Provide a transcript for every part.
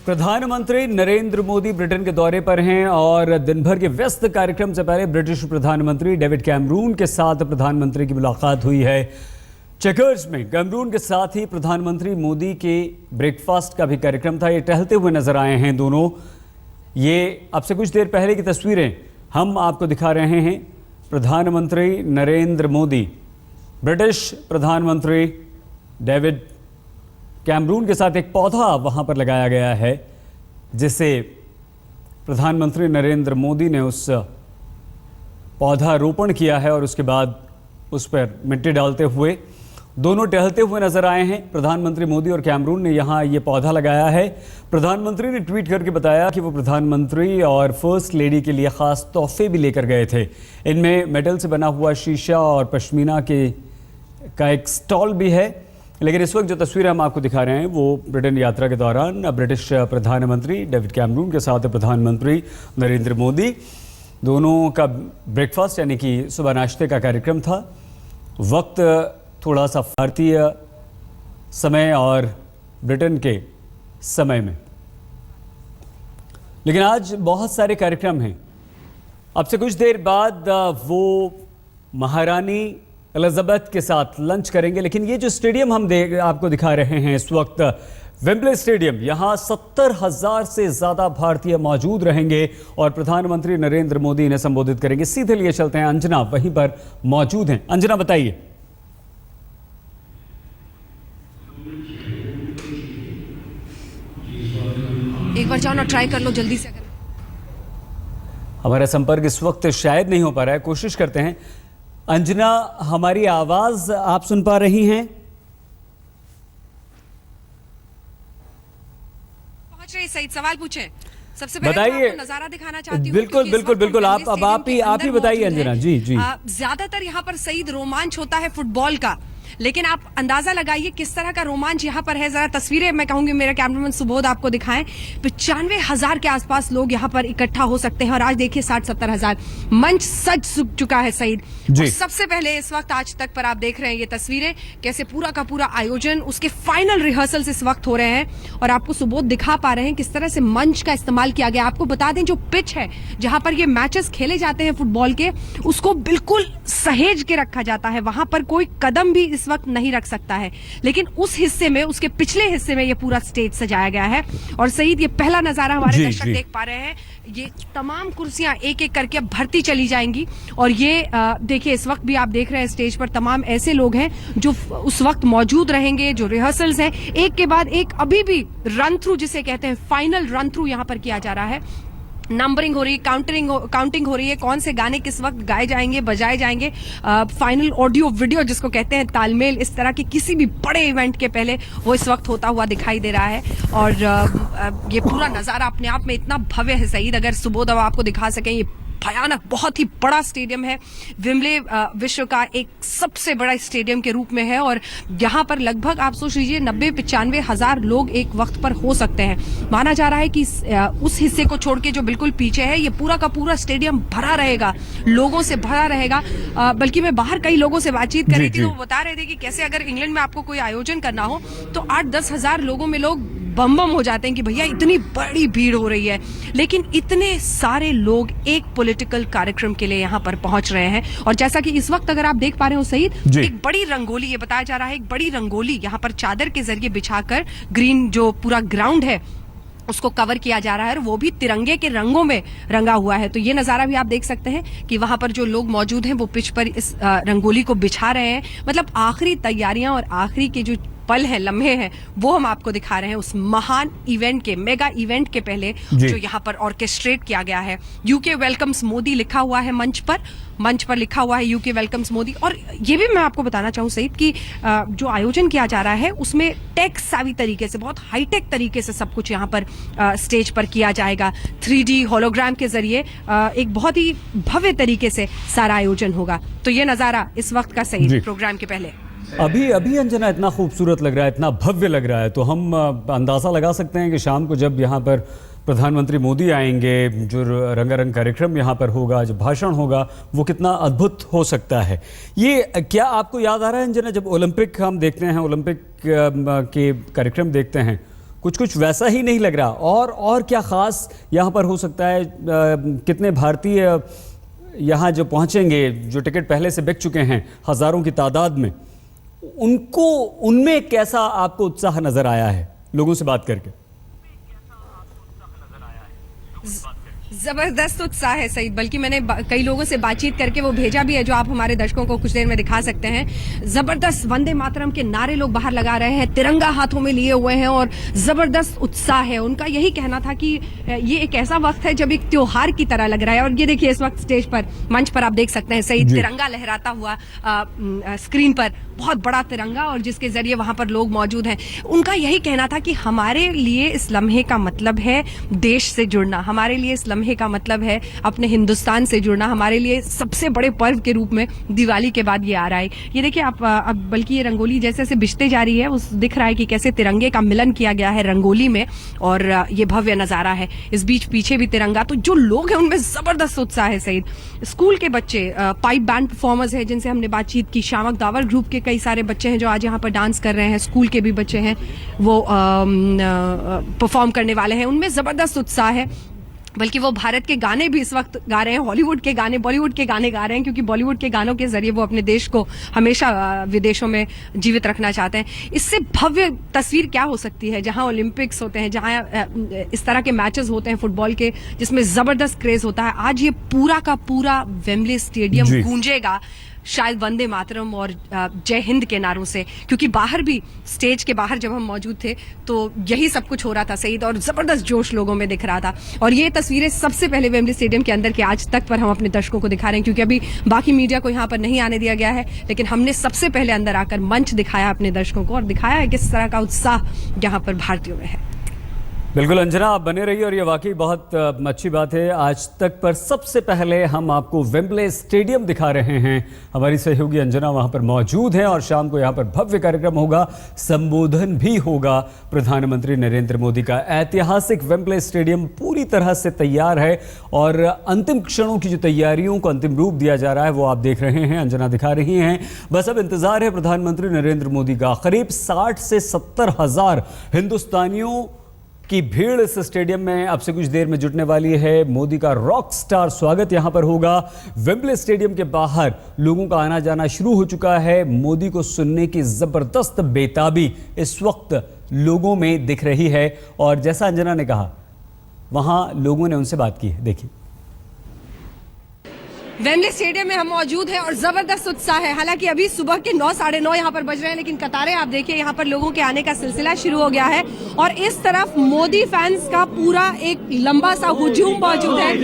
प्रधानमंत्री नरेंद्र मोदी ब्रिटेन के दौरे पर हैं और दिन भर के व्यस्त कार्यक्रम से पहले ब्रिटिश प्रधानमंत्री डेविड कैमरून के साथ प्रधानमंत्री की मुलाकात हुई है चेकर्स में। कैमरून के साथ ही प्रधानमंत्री मोदी के ब्रेकफास्ट का भी कार्यक्रम था। ये टहलते हुए नजर आए हैं दोनों। ये अब से कुछ देर पहले की तस्वीरें हम आपको दिखा रहे हैं। प्रधानमंत्री नरेंद्र मोदी, ब्रिटिश प्रधानमंत्री डेविड कैमरून के साथ एक पौधा वहां पर लगाया गया है, जिसे प्रधानमंत्री नरेंद्र मोदी ने उस पौधारोपण किया है और उसके बाद उस पर मिट्टी डालते हुए दोनों टहलते हुए नजर आए हैं। प्रधानमंत्री मोदी और कैमरून ने यहां ये पौधा लगाया है। प्रधानमंत्री ने ट्वीट करके बताया कि वो प्रधानमंत्री और फर्स्ट लेडी के लिए खास तोहफे भी लेकर गए थे। इनमें मेटल से बना हुआ शीशा और पश्मीना का एक स्टॉल भी है। लेकिन इस वक्त जो तस्वीरें हम आपको दिखा रहे हैं वो ब्रिटेन यात्रा के दौरान ब्रिटिश प्रधानमंत्री डेविड कैमरून के साथ प्रधानमंत्री नरेंद्र मोदी दोनों का ब्रेकफास्ट यानी कि सुबह नाश्ते का कार्यक्रम था। वक्त थोड़ा सा भारतीय समय और ब्रिटेन के समय में, लेकिन आज बहुत सारे कार्यक्रम हैं। अब से कुछ देर बाद वो महारानी एलिजाबेथ के साथ लंच करेंगे। लेकिन ये जो स्टेडियम हम आपको दिखा रहे हैं इस वक्त, वेम्बले स्टेडियम, यहाँ 70,000 से ज्यादा भारतीय मौजूद रहेंगे और प्रधानमंत्री नरेंद्र मोदी इन्हें संबोधित करेंगे। सीधे लिए चलते हैं, अंजना वहीं पर मौजूद हैं। अंजना बताइए। एक बार जाओ ना, ट्राई कर लो जल्दी से। अगर हमारा संपर्क इस वक्त शायद नहीं हो पा रहा है, कोशिश करते हैं। अंजना, हमारी आवाज आप सुन पा रही हैं? पहुंच रही सही, सवाल पूछे। सबसे पहले बताइए, नजारा दिखाना चाहती हूँ। बिल्कुल बिल्कुल बिल्कुल, आप ही बताइए अंजना जी। ज्यादातर यहाँ पर सईद रोमांच होता है फुटबॉल का, लेकिन आप अंदाजा लगाइए किस तरह का रोमांच यहाँ पर है। जरा तस्वीरें मैं कहूंगी मेरे कैमरामैन सुबोध आपको दिखाएं। 95,000 के आसपास लोग यहाँ पर इकट्ठा हो सकते हैं और आज देखिए 60-70 हजार। मंच सज चुका है सईद। और सबसे पहले इस वक्त आज तक पर आप देख रहे हैं ये तस्वीरें, कैसे पूरा का पूरा आयोजन, उसके फाइनल रिहर्सल्स इस वक्त हो रहे हैं और आपको सुबोध दिखा पा रहे हैं किस तरह से मंच का इस्तेमाल किया गया। आपको बता दें, जो पिच है जहां पर ये मैचेस खेले जाते हैं फुटबॉल के, उसको बिल्कुल सहेज के रखा जाता है। वहां पर कोई कदम भी इस वक्त नहीं रख सकता है, लेकिन उस हिस्से में, उसके पिछले हिस्से में ये पूरा स्टेज सजाया गया है। और सईद, ये पहला नजारा हमारे दर्शक देख पा रहे हैं। ये तमाम कुर्सियां एक एक करके अब भरती चली जाएंगी और ये देखिए इस वक्त भी आप देख रहे हैं स्टेज पर तमाम ऐसे लोग हैं जो उस वक्त मौजूद रहेंगे। जो रिहर्सल्स हैं एक के बाद एक, अभी भी रन थ्रू जिसे कहते हैं, फाइनल रन थ्रू यहाँ पर किया जा रहा है। नंबरिंग हो रही है, काउंटिंग हो रही है, कौन से गाने किस वक्त गाए जाएंगे, बजाए जाएंगे। फाइनल ऑडियो वीडियो जिसको कहते हैं तालमेल, इस तरह के किसी भी बड़े इवेंट के पहले वो इस वक्त होता हुआ दिखाई दे रहा है। और ये पूरा नजारा अपने आप में इतना भव्य है सईद। अगर सुबोध अब आपको दिखा सकें, ये भयानक बहुत ही बड़ा स्टेडियम है। वेम्बले विश्व का एक सबसे बड़ा स्टेडियम के रूप में है और यहाँ पर लगभग आप सोच लीजिए 90-95 हजार लोग एक वक्त पर हो सकते हैं। माना जा रहा है कि उस हिस्से को छोड़ के जो बिल्कुल पीछे है, ये पूरा का पूरा स्टेडियम भरा रहेगा, लोगों से भरा रहेगा। बल्कि मैं बाहर कई लोगों से बातचीत कर रही थी, तो वो बता रहे थे कि कैसे अगर इंग्लैंड में आपको कोई आयोजन करना हो तो 8-10 हजार लोगों में लोग बम हो जाते हैं कि भैया इतनी बड़ी भीड़ हो रही है। लेकिन इतने सारे लोग एक पॉलिटिकल कार्यक्रम के लिए यहाँ पर पहुंच रहे हैं। और जैसा कि इस वक्त अगर आप देख पा रहे हो सईद, एक बड़ी रंगोली, ये बताया जा रहा है, एक बड़ी रंगोली यहाँ पर चादर के जरिए बिछाकर ग्रीन जो पूरा ग्राउंड है उसको कवर किया जा रहा है और वो भी तिरंगे के रंगों में रंगा हुआ है। तो ये नजारा भी आप देख सकते हैं कि वहां पर जो लोग मौजूद हैं वो पिच पर इस रंगोली को बिछा रहे हैं। मतलब आखिरी तैयारियां और आखिरी के जो पल हैं, लम्हे हैं, वो हम आपको दिखा रहे हैं उस महान इवेंट के, मेगा इवेंट के पहले जो यहाँ पर ऑर्केस्ट्रेट किया गया है। यूके वेलकम्स मोदी लिखा हुआ है मंच पर लिखा हुआ है यूके वेलकम्स मोदी। और ये भी मैं आपको बताना चाहूँ सईद कि जो आयोजन किया जा रहा है उसमें टेक सावी तरीके से, बहुत हाईटेक तरीके से सब कुछ यहाँ पर स्टेज पर किया जाएगा। 3D होलोग्राम के जरिए एक बहुत ही भव्य तरीके से सारा आयोजन होगा। तो ये नजारा इस वक्त का सईद प्रोग्राम के पहले अभी अंजना इतना खूबसूरत लग रहा है, इतना भव्य लग रहा है, तो हम अंदाज़ा लगा सकते हैं कि शाम को जब यहाँ पर प्रधानमंत्री मोदी आएंगे, जो रंगारंग कार्यक्रम यहाँ पर होगा, जो भाषण होगा, वो कितना अद्भुत हो सकता है। ये क्या आपको याद आ रहा है अंजना, जब ओलंपिक हम देखते हैं, ओलंपिक के कार्यक्रम देखते हैं, कुछ वैसा ही नहीं लग रहा। और क्या ख़ास यहाँ पर हो सकता है? कितने भारतीय यहाँ जो पहुँचेंगे, जो टिकट पहले से बिक चुके हैं हज़ारों की तादाद में, उनमें कैसा आपको उत्साह नज़र आया है लोगों से बात करके? जबरदस्त उत्साह है सईद, बल्कि मैंने कई लोगों से बातचीत करके वो भेजा भी है जो आप हमारे दर्शकों को कुछ देर में दिखा सकते हैं। जबरदस्त वंदे मातरम के नारे लोग बाहर लगा रहे हैं, तिरंगा हाथों में लिए हुए हैं और जबरदस्त उत्साह है। उनका यही कहना था कि ये एक ऐसा वक्त है जब एक त्योहार की तरह लग रहा है। और ये देखिए इस वक्त स्टेज पर, मंच पर आप देख सकते हैं सईद, तिरंगा लहराता हुआ स्क्रीन पर, बहुत बड़ा तिरंगा, और जिसके जरिए वहां पर लोग मौजूद हैं। उनका यही कहना था कि हमारे लिए इस लम्हे का मतलब है देश से जुड़ना, हमारे लिए इस लम्हे का मतलब है अपने हिंदुस्तान से जुड़ना, हमारे लिए सबसे बड़े पर्व के रूप में दिवाली के बाद ये आ रहा है। ये देखिए आप, अब बल्कि ये रंगोली जैसे जैसे बिछते जा रही है, उस दिख रहा है कि कैसे तिरंगे का मिलन किया गया है रंगोली में, और ये भव्य नजारा है। इस बीच पीछे भी तिरंगा, तो जो लोग हैं उनमें जबरदस्त उत्साह है सईद। स्कूल के बच्चे, पाइप बैंड परफॉर्मर्स हैं जिनसे हमने बातचीत की, शामक दावर ग्रुप के कई सारे बच्चे हैं जो आज यहाँ पर डांस कर रहे हैं, स्कूल के भी बच्चे हैं वो परफॉर्म करने वाले हैं, उनमें जबरदस्त उत्साह है। बल्कि वो भारत के गाने भी इस वक्त गा रहे हैं, हॉलीवुड के गाने, बॉलीवुड के गाने गा रहे हैं, क्योंकि बॉलीवुड के गानों के जरिए वो अपने देश को हमेशा विदेशों में जीवित रखना चाहते हैं। इससे भव्य तस्वीर क्या हो सकती है, जहां ओलंपिक्स होते हैं, जहां इस तरह के मैचेस होते हैं फुटबॉल के जिसमें जबरदस्त क्रेज होता है। आज ये पूरा का पूरा वेम्बले स्टेडियम गूंजेगा शायद वंदे मातरम और जय हिंद के नारों से, क्योंकि बाहर भी, स्टेज के बाहर जब हम मौजूद थे तो यही सब कुछ हो रहा था सईद, और जबरदस्त जोश लोगों में दिख रहा था। और ये तस्वीरें सबसे पहले वेम्बले स्टेडियम के अंदर के आज तक पर हम अपने दर्शकों को दिखा रहे हैं, क्योंकि अभी बाकी मीडिया को यहाँ पर नहीं आने दिया गया है, लेकिन हमने सबसे पहले अंदर आकर मंच दिखाया अपने दर्शकों को और दिखाया है किस तरह का उत्साह यहाँ पर भारतीयों में है। बिल्कुल अंजना, आप बने रहिए, और ये वाकई बहुत अच्छी बात है। आज तक पर सबसे पहले हम आपको वेम्बले स्टेडियम दिखा रहे हैं। हमारी सहयोगी अंजना वहां पर मौजूद है, और शाम को यहाँ पर भव्य कार्यक्रम होगा, संबोधन भी होगा प्रधानमंत्री नरेंद्र मोदी का। ऐतिहासिक वेम्बले स्टेडियम पूरी तरह से तैयार है, और अंतिम क्षणों की जो तैयारियों को अंतिम रूप दिया जा रहा है वो आप देख रहे हैं, अंजना दिखा रही हैं। बस अब इंतजार है प्रधानमंत्री नरेंद्र मोदी का। करीब 60 से 70 हजार हिंदुस्तानियों की भीड़ इस स्टेडियम में अब से कुछ देर में जुटने वाली है। मोदी का रॉक स्टार स्वागत यहां पर होगा। वेम्बले स्टेडियम के बाहर लोगों का आना जाना शुरू हो चुका है। मोदी को सुनने की जबरदस्त बेताबी इस वक्त लोगों में दिख रही है, और जैसा अंजना ने कहा वहां लोगों ने उनसे बात की है। देखिए वेम्बले स्टेडियम में हम मौजूद हैं और जबरदस्त उत्साह है। हालांकि अभी सुबह के 9, साढ़े 9 यहाँ पर बज रहे हैं, लेकिन कतारें आप देखिए यहाँ पर लोगों के आने का सिलसिला शुरू हो गया है, और इस तरफ मोदी फैंस का पूरा एक लंबा सा हुजूम मौजूद है।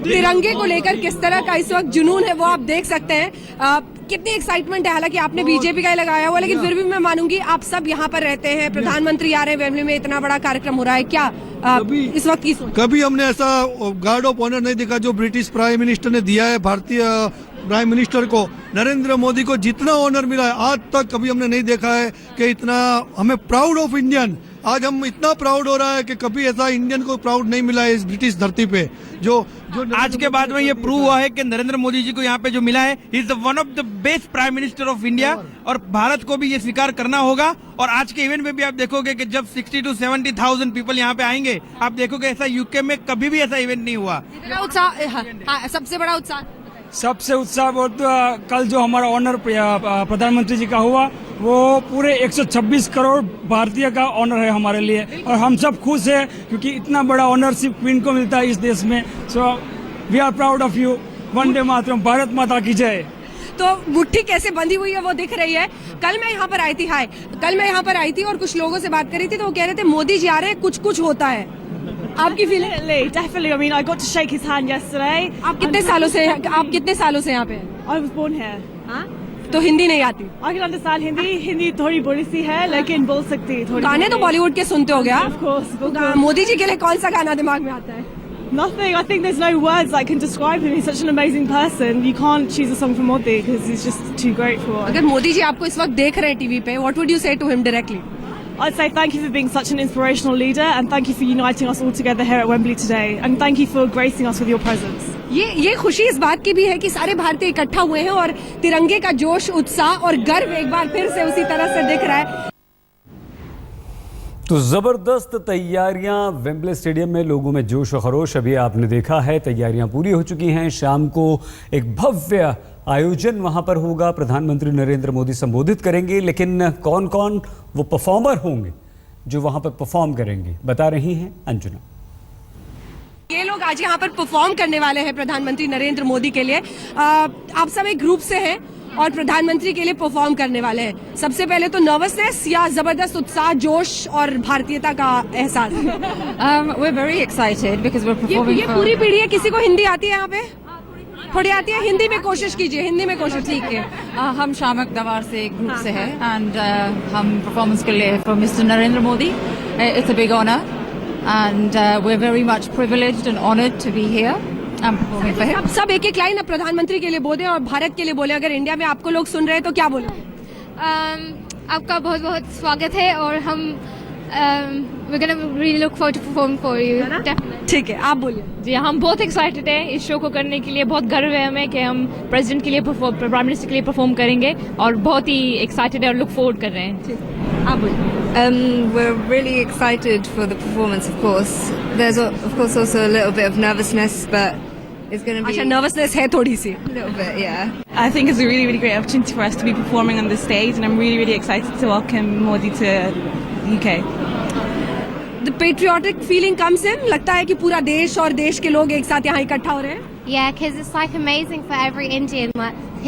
तिरंगे को लेकर किस तरह का इस वक्त जुनून है वो आप देख सकते हैं। कितनी एक्साइटमेंट है। हालांकि आपने बीजेपी का लगाया हुआ, लेकिन फिर भी मैं मानूंगी आप सब यहाँ पर रहते हैं, प्रधानमंत्री आ रहे हैं, वेम्बले में इतना बड़ा कार्यक्रम हो रहा है, क्या इस वक्त की सोच? कभी हमने ऐसा गार्ड ऑफ ऑनर नहीं देखा जो ब्रिटिश प्राइम मिनिस्टर ने दिया है भारतीय प्राइम मिनिस्टर को। नरेंद्र मोदी को जितना ऑनर मिला है आज तक कभी हमने नहीं देखा है कि इतना हमें प्राउड ऑफ इंडियन। आज हम इतना प्राउड हो रहा है कि कभी ऐसा इंडियन को प्राउड नहीं मिला है इस ब्रिटिश धरती पे। जो आज के बाद में ये प्रूव हुआ है कि नरेंद्र मोदी जी को यहाँ पे जो मिला है, is the one of the best prime minister of India, और भारत को भी ये स्वीकार करना होगा। और आज के इवेंट में भी आप देखोगे कि जब 60 to 70,000 पीपल यहाँ पे आएंगे, आप देखोगे ऐसा यूके में कभी भी ऐसा इवेंट नहीं हुआ। उत्साह, सबसे बड़ा उत्साह, सबसे उत्साह बहुत कल जो हमारा ऑनर प्रधानमंत्री जी का हुआ, वो पूरे 126 करोड़ भारतीय का ऑनर है हमारे लिए, और हम सब खुश हैं क्योंकि इतना बड़ा ऑनर सिर्फ क्वीन को मिलता है इस देश में। So we are proud of you. वंदे मातरम, भारत माता की जय। तो मुट्ठी कैसे बंधी हुई है वो दिख रही है। कल मैं यहाँ पर आई थी और कुछ लोगों से बात करी थी, तो वो कह रहे थे मोदी जी आ रहे हैं, कुछ होता है। आपकी feeling? Definitely. I mean, I got to shake his hand yesterday. आप कितने सालों से यहाँ पे? I was born here. हाँ? तो हिंदी नहीं आती? I can understand हिंदी थोड़ी बड़ी सी है, लेकिन बोल सकती थोड़ी। गाने तो बॉलीवुड के सुनते हो गया? Of course. मोदी जी के लिए कौन सा गाना दिमाग में आता है? Nothing. I think there's no words that can describe him. He's such an amazing person. You can't choose a song from Modi because he's just too great for. अगर मोदी जी आपको इस वक्त देख रहे हैं टीवी पे, what would you say to him directly? I'd say thank you for being such an inspirational leader, and thank you for uniting us all together here at Wembley today, and thank you for gracing us with your presence. ये खुशी इस बात की भी है कि सारे भारतीय इकट्ठा हुए हैं और तिरंगे का जोश, उत्साह और गर्व एक बार फिर से उसी तरह से दिख रहा है। तो ज़बरदस्त तैयारियां वेम्बले स्टेडियम में, लोगों में जोश व खरोश अभी आपने देखा है। तैयारियां पूरी हो चुकी हैं। शाम को एक भव्य आयोजन वहां पर होगा। प्रधानमंत्री नरेंद्र मोदी संबोधित करेंगे, लेकिन कौन कौन वो परफॉर्मर होंगे जो वहां पर परफॉर्म करेंगे, बता रही हैं अंजुना। ये लोग आज यहाँ पर परफॉर्म करने वाले हैं प्रधानमंत्री नरेंद्र मोदी के लिए। आप सब एक ग्रुप से हैं और प्रधानमंत्री के लिए परफॉर्म करने वाले हैं। सबसे पहले तो नर्वसनेस या जबरदस्त उत्साह, जोश और भारतीयता का एहसास? We're very excited because we're performing ये पूरी पीढ़ी है। किसी को हिंदी आती है यहाँ पे? थोड़ी आती है? हिंदी में कोशिश कीजिए, हिंदी में कोशिश। ठीक है। हम शामक दवार से एक ग्रुप से है एंड हम परफॉर्मेंस के लिए for mister Narendra Modi. It's a big honour and we're very much privileged and honored to be here and performing for him. सब एक एक लाइन अब प्रधानमंत्री के लिए बोले और भारत के लिए बोले। अगर इंडिया में आपको लोग सुन रहे हैं तो क्या बोले? आपका बहुत बहुत स्वागत है और हम we're gonna really look forward to perform for you. Definitely. ठीक है, आप बोलिए। जी हम बहुत एक्साइटेड हैं इस शो को करने के लिए। बहुत गर्व है हमें कि हम प्रेसिडेंट के लिए प्राइम मिनिस्टर के लिए परफॉर्म करेंगे और बहुत ही एक्साइटेड है और लुक फॉरवर्ड कर रहे हैं। आप बोलिए। We're really excited for the performance, of course. There's, of course, also a little bit of nervousness, but it's going to be अच्छा, नर्वसनेस है थोड़ी सी। a little bit, yeah. I think it's a really, really great opportunity for us to be performing on the stage, and I'm really, really excited to welcome Modi to UK. The patriotic feeling comes in. लगता है कि पूरा देश और देश के लोग एक साथ यहाँ इकट्ठा हो रहे हैं। Yeah, because it's like amazing for every Indian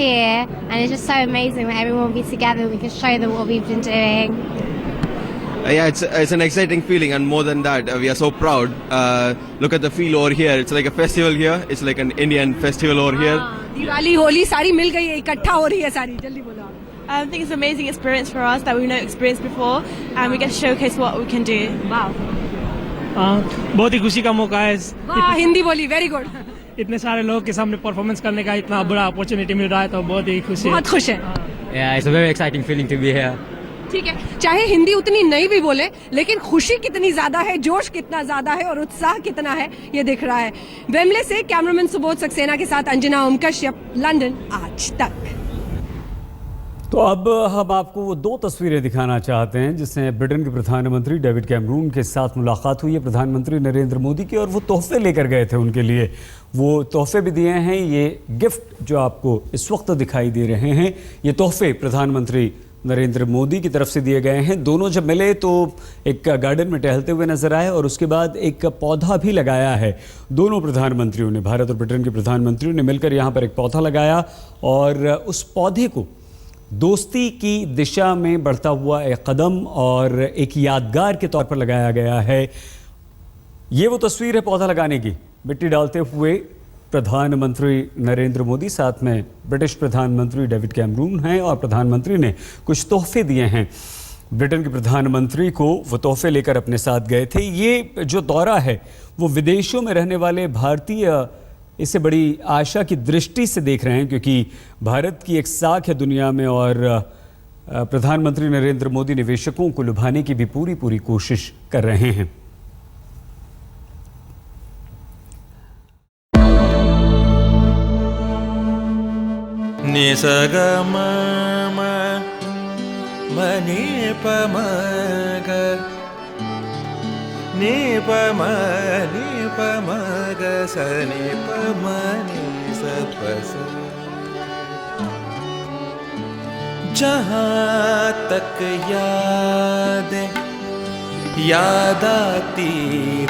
here, and it's just so amazing that everyone will be together and we can show them what we've been doing. Yeah, it's an exciting feeling, and more than that, we are so proud. Look at the feel over here. It's like a festival here. It's like an Indian festival over here. Diwali, Holi सारी मिल गई है, इकट्ठा हो रही है सारी। जल्दी बोलो आप। I think it's an amazing experience for us that we've not experienced before, and we get to showcase what we can do. वाह बहुत ही खुशी का मौका है। वाह, हिंदी बोली, वेरी गुड। इतने सारे लोगों के सामने परफॉर्मेंस करने का इतना बड़ा अपॉर्चुनिटी मिल रहा है तो बहुत ही खुशी है। बहुत खुश है। Yeah, it's a very exciting feeling to be here. ठीक है, चाहे हिंदी उतनी नहीं भी बोले, लेकिन खुशी कितनी ज्यादा है, जोश कितना ज्यादा है और उत्साह कितना है, ये दिख रहा है। वेम्बले से कैमरामैन सुबोध सक्सेना के साथ अंजना ओम कश्यप, लंदन आज तक। तो अब हम आपको वो दो तस्वीरें दिखाना चाहते हैं जिसमें ब्रिटेन के प्रधानमंत्री डेविड कैमरून के साथ मुलाकात हुई है प्रधानमंत्री नरेंद्र मोदी की, और वो तोहफे लेकर गए थे उनके लिए। वो तोहफे भी दिए हैं। ये गिफ्ट जो आपको इस वक्त दिखाई दे रहे हैं, ये तोहफे प्रधानमंत्री नरेंद्र मोदी की तरफ से दिए गए हैं। दोनों जब मिले तो एक गार्डन में टहलते हुए नजर आए और उसके बाद एक पौधा भी लगाया है। दोनों प्रधानमंत्रियों ने, भारत और ब्रिटेन के प्रधानमंत्रियों ने मिलकर यहाँ पर एक पौधा लगाया और उस पौधे को दोस्ती की दिशा में बढ़ता हुआ एक कदम और एक यादगार के तौर पर लगाया गया है। ये वो तस्वीर है पौधा लगाने की। मिट्टी डालते हुए प्रधानमंत्री नरेंद्र मोदी, साथ में ब्रिटिश प्रधानमंत्री डेविड कैमरून हैं और प्रधानमंत्री ने कुछ तोहफे दिए हैं। ब्रिटेन के प्रधानमंत्री को वो तोहफे लेकर अपने साथ गए थे। ये जो दौरा है वो विदेशों में रहने वाले भारतीय इसे बड़ी आशा की दृष्टि से देख रहे हैं, क्योंकि भारत की एक साख है दुनिया में और प्रधानमंत्री नरेंद्र मोदी निवेशकों को लुभाने की भी पूरी कोशिश कर रहे हैं। निसग म नि प म ग नि प म ग स नि प म नि स प स। जहाँ तक याद आती